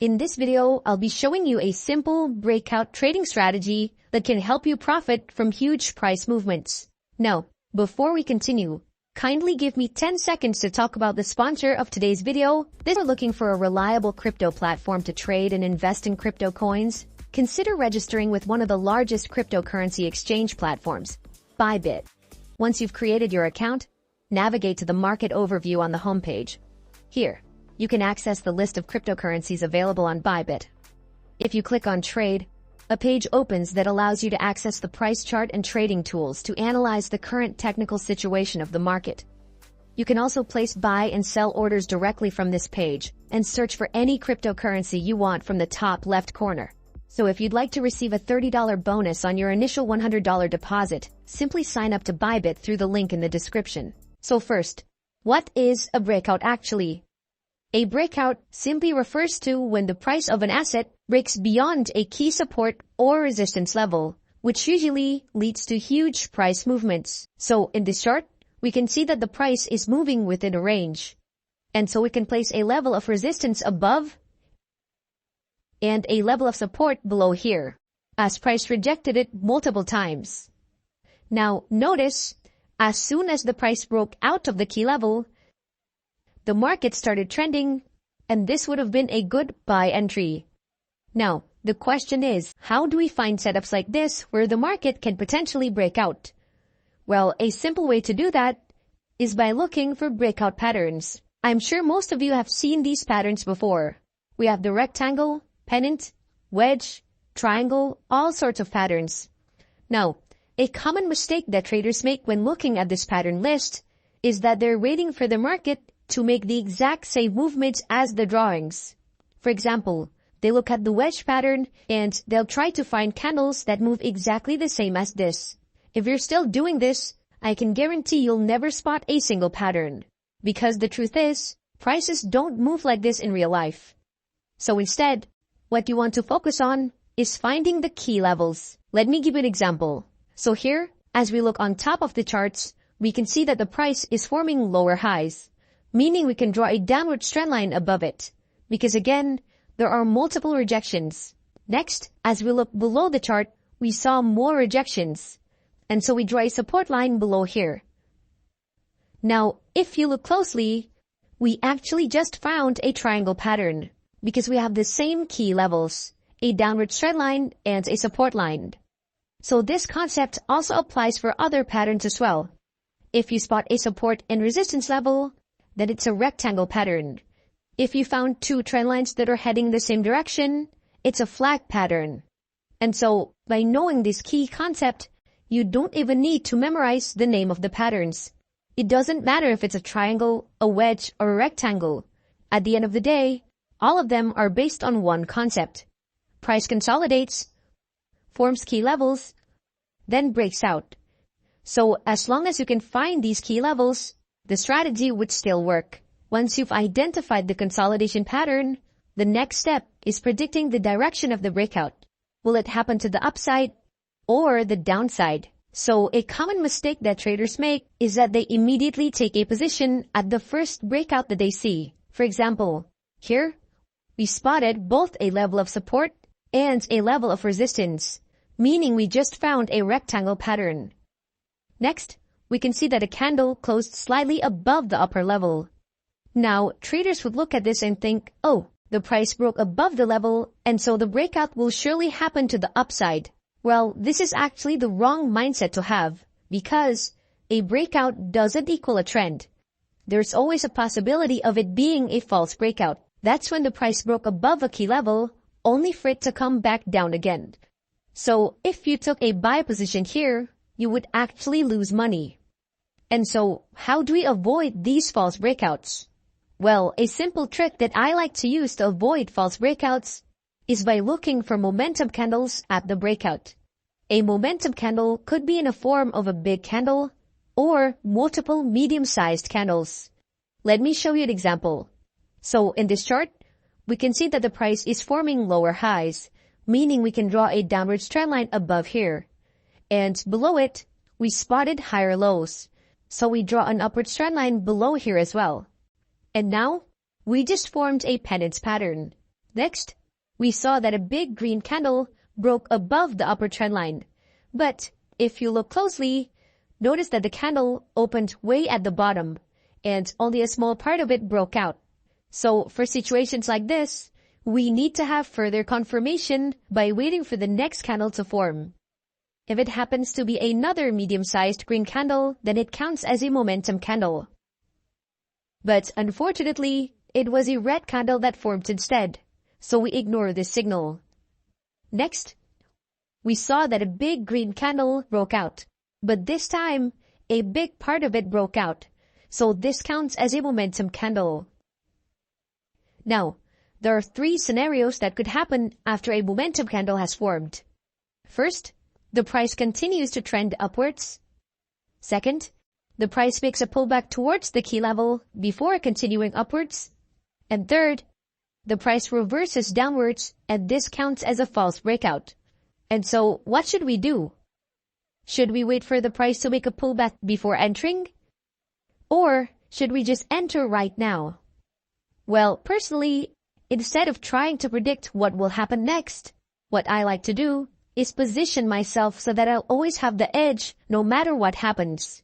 In this video, I'll be showing you a simple breakout trading strategy that can help you profit from huge price movements. Now, before we continue, kindly give me 10 seconds to talk about the sponsor of today's video. If you're looking for a reliable crypto platform to trade and invest in crypto coins, consider registering with one of the largest cryptocurrency exchange platforms, Bybit. Once you've created your account, navigate to the market overview on the homepage. Here, you can access the list of cryptocurrencies available on Bybit. If you click on Trade, a page opens that allows you to access the price chart and trading tools to analyze the current technical situation of the market. You can also place buy and sell orders directly from this page and search for any cryptocurrency you want from the top left corner. So if you'd like to receive a $30 bonus on your initial $100 deposit, simply sign up to Bybit through the link in the description. So first, what is a breakout actually? A breakout simply refers to when the price of an asset breaks beyond a key support or resistance level, which usually leads to huge price movements. So in this chart, we can see that the price is moving within a range. And so we can place a level of resistance above and a level of support below here, as price rejected it multiple times. Now notice, as soon as the price broke out of the key level, the market started trending, and this would have been a good buy entry. Now, the question is, how do we find setups like this where the market can potentially break out? Well, a simple way to do that is by looking for breakout patterns. I'm sure most of you have seen these patterns before. We have the rectangle, pennant, wedge, triangle, all sorts of patterns. Now, a common mistake that traders make when looking at this pattern list is that they're waiting for the market to make the exact same movements as the drawings. For example, they look at the wedge pattern and they'll try to find candles that move exactly the same as this. If you're still doing this, I can guarantee you'll never spot a single pattern. Because the truth is, prices don't move like this in real life. So instead, what you want to focus on is finding the key levels. Let me give you an example. So here, as we look on top of the charts, we can see that the price is forming lower highs, meaning we can draw a downward trend line above it, because again, there are multiple rejections. Next, as we look below the chart, we saw more rejections, and so we draw a support line below here. Now, if you look closely, we actually just found a triangle pattern, because we have the same key levels, a downward trend line and a support line. So this concept also applies for other patterns as well. If you spot a support and resistance level, then it's a rectangle pattern. If you found two trend lines that are heading the same direction, it's a flag pattern. And so, by knowing this key concept, you don't even need to memorize the name of the patterns. It doesn't matter if it's a triangle, a wedge, or a rectangle. At the end of the day, all of them are based on one concept. Price consolidates, forms key levels, then breaks out. So, as long as you can find these key levels, the strategy would still work. Once you've identified the consolidation pattern, the next step is predicting the direction of the breakout. Will it happen to the upside or the downside? So a common mistake that traders make is that they immediately take a position at the first breakout that they see. For example, here, we spotted both a level of support and a level of resistance, meaning we just found a rectangle pattern. Next, we can see that a candle closed slightly above the upper level. Now, traders would look at this and think, oh, the price broke above the level, and so the breakout will surely happen to the upside. Well, this is actually the wrong mindset to have, because a breakout doesn't equal a trend. There's always a possibility of it being a false breakout. That's when the price broke above a key level, only for it to come back down again. So, if you took a buy position here, you would actually lose money. And so, how do we avoid these false breakouts? Well, a simple trick that I like to use to avoid false breakouts is by looking for momentum candles at the breakout. A momentum candle could be in a form of a big candle or multiple medium-sized candles. Let me show you an example. So, in this chart, we can see that the price is forming lower highs, meaning we can draw a downward trend line above here. And below it, we spotted higher lows. So we draw an upward trend line below here as well. And now, we just formed a pennant pattern. Next, we saw that a big green candle broke above the upper trend line. But if you look closely, notice that the candle opened way at the bottom and only a small part of it broke out. So for situations like this, we need to have further confirmation by waiting for the next candle to form. If it happens to be another medium-sized green candle, then it counts as a momentum candle. But unfortunately, it was a red candle that formed instead, so we ignore this signal. Next, we saw that a big green candle broke out, but this time, a big part of it broke out, so this counts as a momentum candle. Now, there are 3 scenarios that could happen after a momentum candle has formed. First, the price continues to trend upwards. Second, the price makes a pullback towards the key level before continuing upwards. And third, the price reverses downwards and this counts as a false breakout. And so, what should we do? Should we wait for the price to make a pullback before entering? Or should we just enter right now? Well, personally, instead of trying to predict what will happen next, what I like to do is position myself so that I'll always have the edge no matter what happens.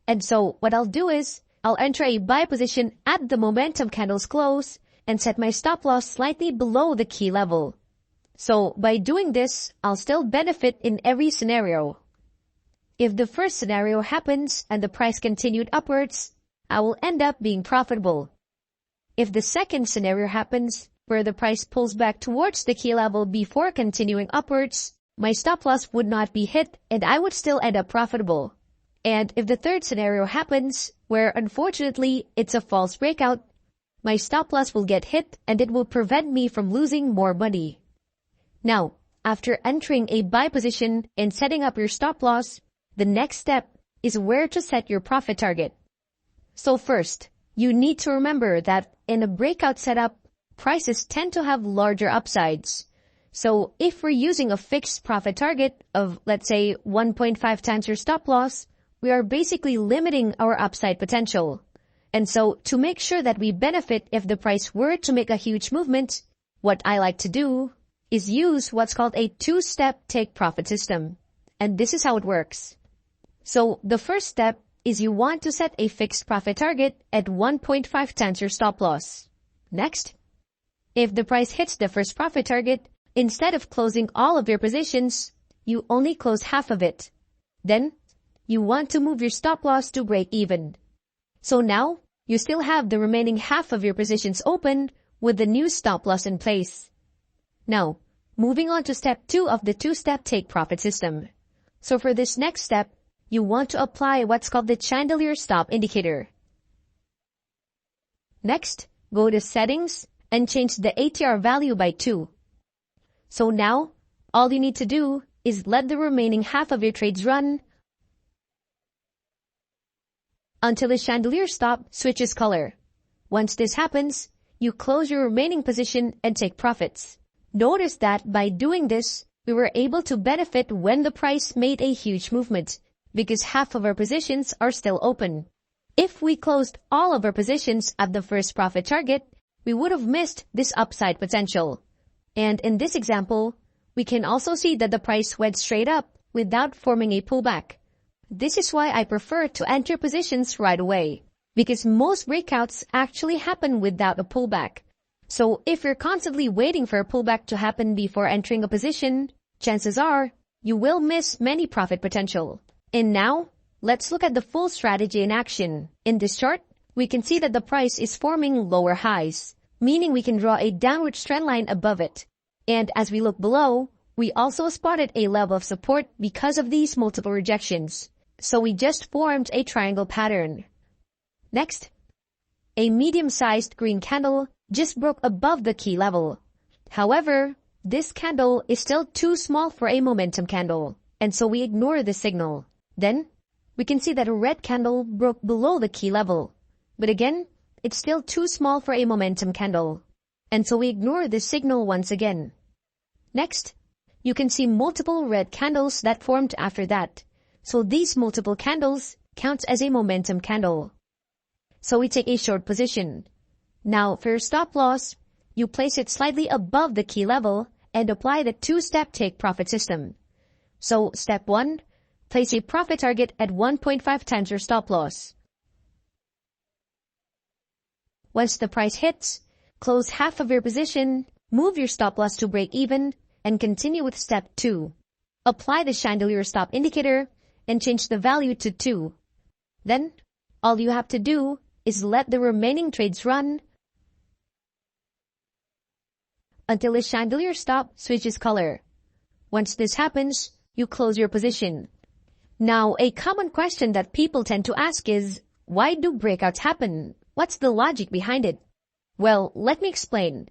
And so what I'll do is, I'll enter a buy position at the momentum candle's close and set my stop loss slightly below the key level. So by doing this, I'll still benefit in every scenario. If the first scenario happens and the price continued upwards, I will end up being profitable. If the second scenario happens, where the price pulls back towards the key level before continuing upwards, my stop loss would not be hit and I would still end up profitable. And if the third scenario happens, where unfortunately it's a false breakout, my stop loss will get hit and it will prevent me from losing more money. Now, after entering a buy position and setting up your stop loss, the next step is where to set your profit target. So first, you need to remember that in a breakout setup, prices tend to have larger upsides. So if we're using a fixed profit target of, let's say, 1.5 times your stop loss, we are basically limiting our upside potential. And so to make sure that we benefit if the price were to make a huge movement, what I like to do is use what's called a 2-step take profit system. And this is how it works. So the first step is you want to set a fixed profit target at 1.5 times your stop loss. Next, if the price hits the first profit target, instead of closing all of your positions, you only close half of it. Then, you want to move your stop loss to break even. So now, you still have the remaining half of your positions open with the new stop loss in place. Now, moving on to step 2 of the 2-step take profit system. So for this next step, you want to apply what's called the chandelier stop indicator. Next, go to settings and change the ATR value by 2. So now, all you need to do is let the remaining half of your trades run until the chandelier stop switches color. Once this happens, you close your remaining position and take profits. Notice that by doing this, we were able to benefit when the price made a huge movement, because half of our positions are still open. If we closed all of our positions at the first profit target, we would have missed this upside potential. And in this example, we can also see that the price went straight up without forming a pullback. This is why I prefer to enter positions right away, because most breakouts actually happen without a pullback. So if you're constantly waiting for a pullback to happen before entering a position, chances are you will miss many profit potential. And now, let's look at the full strategy in action. In this chart, we can see that the price is forming lower highs, meaning we can draw a downward trend line above it. And as we look below, we also spotted a level of support because of these multiple rejections. So we just formed a triangle pattern. Next, a medium-sized green candle just broke above the key level. However, this candle is still too small for a momentum candle, and so we ignore the signal. Then, we can see that a red candle broke below the key level. But again, it's still too small for a momentum candle, and so we ignore this signal once again. Next, you can see multiple red candles that formed after that. So these multiple candles count as a momentum candle. So we take a short position. Now for your stop loss, you place it slightly above the key level and apply the two-step take profit system. So step 1, place a profit target at 1.5 times your stop loss. Once the price hits, close half of your position, move your stop loss to break even, and continue with step 2. Apply the chandelier stop indicator and change the value to 2. Then, all you have to do is let the remaining trades run until the chandelier stop switches color. Once this happens, you close your position. Now, a common question that people tend to ask is, why do breakouts happen? What's the logic behind it? Well, let me explain.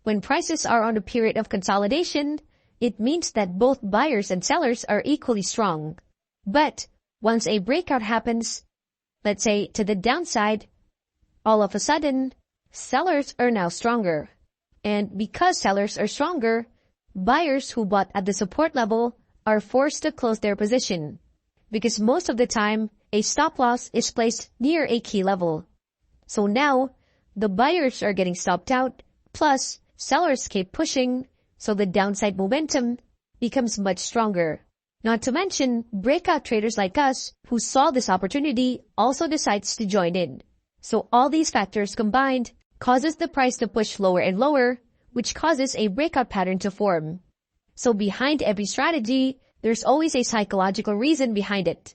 When prices are on a period of consolidation, it means that both buyers and sellers are equally strong. But once a breakout happens, let's say to the downside, all of a sudden, sellers are now stronger. And because sellers are stronger, buyers who bought at the support level are forced to close their position. Because most of the time, a stop loss is placed near a key level. So now, the buyers are getting stopped out, plus sellers keep pushing, so the downside momentum becomes much stronger. Not to mention, breakout traders like us who saw this opportunity also decides to join in. So all these factors combined causes the price to push lower and lower, which causes a breakout pattern to form. So behind every strategy, there's always a psychological reason behind it.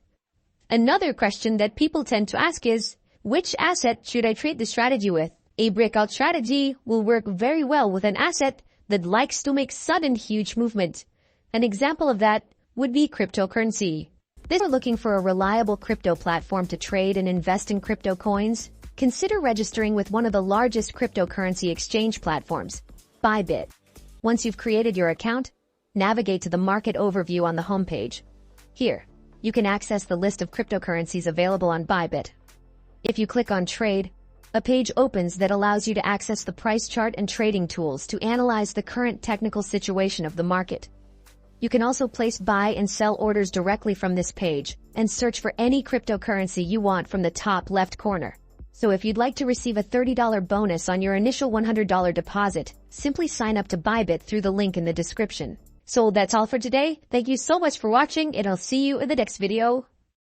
Another question that people tend to ask is, which asset should I trade the strategy with? A breakout strategy will work very well with an asset that likes to make sudden huge movement. An example of that would be cryptocurrency. If you're looking for a reliable crypto platform to trade and invest in crypto coins, consider registering with one of the largest cryptocurrency exchange platforms, Bybit. Once you've created your account, navigate to the market overview on the homepage. Here, you can access the list of cryptocurrencies available on Bybit. If you click on Trade, a page opens that allows you to access the price chart and trading tools to analyze the current technical situation of the market. You can also place buy and sell orders directly from this page and search for any cryptocurrency you want from the top left corner. So if you'd like to receive a $30 bonus on your initial $100 deposit, simply sign up to Bybit through the link in the description. So that's all for today. Thank you so much for watching, and I'll see you in the next video.